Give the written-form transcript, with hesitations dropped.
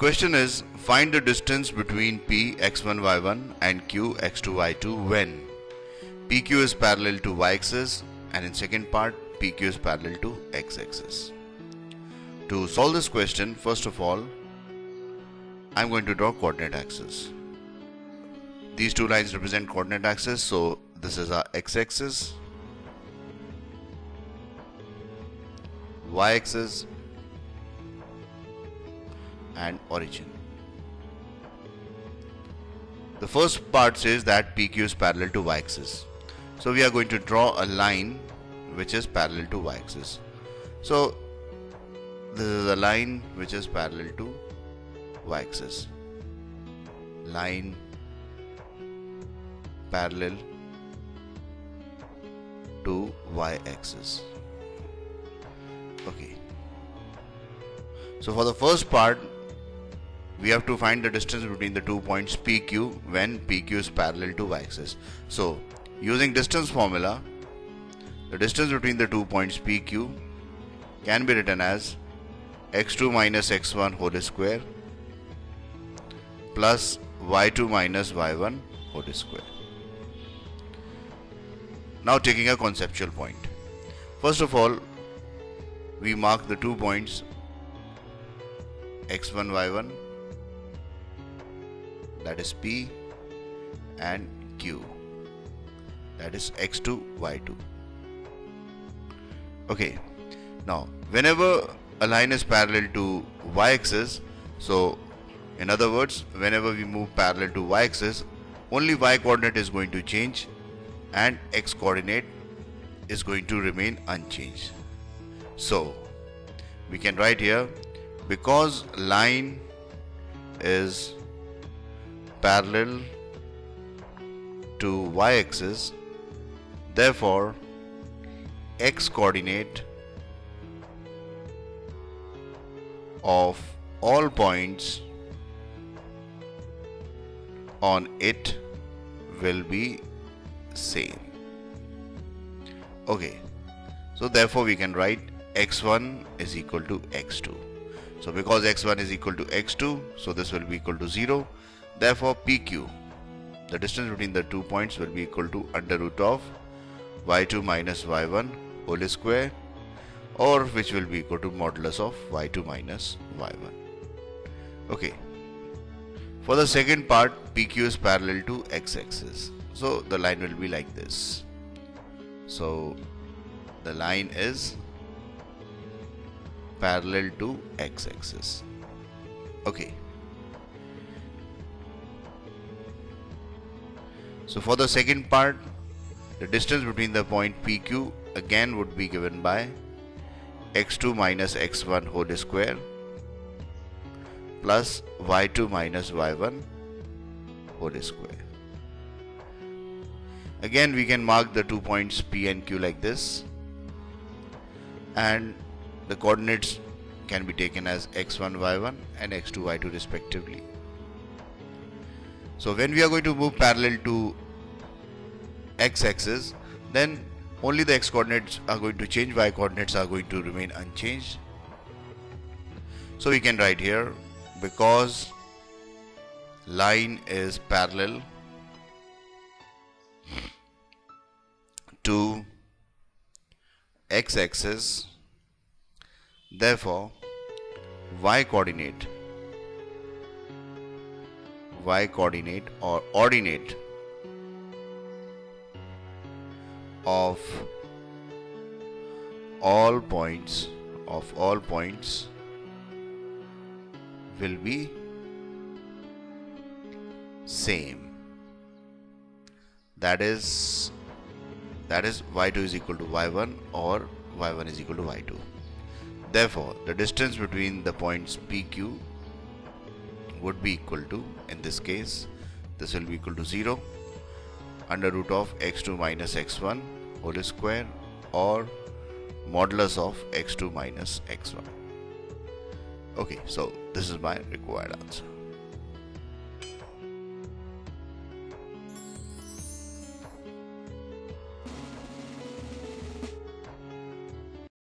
question is, find the distance between P x1 y1 and Q x2 y2 when PQ is parallel to y-axis and in second part PQ is parallel to x-axis. To solve this question, first of all, I'm going to draw coordinate axis. These two lines represent coordinate axis, so this is our x-axis, y-axis and origin. The first part says that PQ is parallel to y-axis. So we are going to draw a line which is parallel to y-axis. So this is a line which is parallel to y-axis. Line parallel to y-axis. Okay. So for the first part, we have to find the distance between the 2 points PQ when PQ is parallel to y-axis. So using distance formula, the distance between the 2 points PQ can be written as x2 minus x1 whole square plus y2 minus y1 whole square. Now taking a conceptual point. First of all, we mark the 2 points x1 y1, that is P, and Q, that is x2 y2. Okay, now whenever a line is parallel to y-axis, so in other words, whenever we move parallel to y-axis, only y coordinate is going to change and x coordinate is going to remain unchanged. So we can write here, because line is parallel to y-axis, therefore x coordinate of all points on it will be same. Okay, so therefore we can write x1 is equal to x2. So because x1 is equal to x2, so this will be equal to 0. Therefore PQ, the distance between the 2 points, will be equal to under root of y2 minus y1 whole square, or which will be equal to modulus of y2 minus y1. Okay. For the second part, PQ is parallel to x-axis. So the line will be like this. So the line is parallel to x-axis. Okay. So for the second part, the distance between the point PQ again would be given by x2 minus x1 whole square plus y2 minus y1 whole square. Again we can mark the 2 points P and Q like this, and the coordinates can be taken as x1 y1 and x2 y2 respectively. So when we are going to move parallel to x-axis, then only the x coordinates are going to change, y coordinates are going to remain unchanged. So we can write here, because line is parallel to x-axis, therefore y coordinate or ordinate of all points will be same. That is y2 is equal to y1 or y1 is equal to y2. Therefore the distance between the points PQ would be equal to, in this case this will be equal to 0 under root of x2 minus x1 whole square or modulus of x2 minus x1. Okay, so this is my required answer.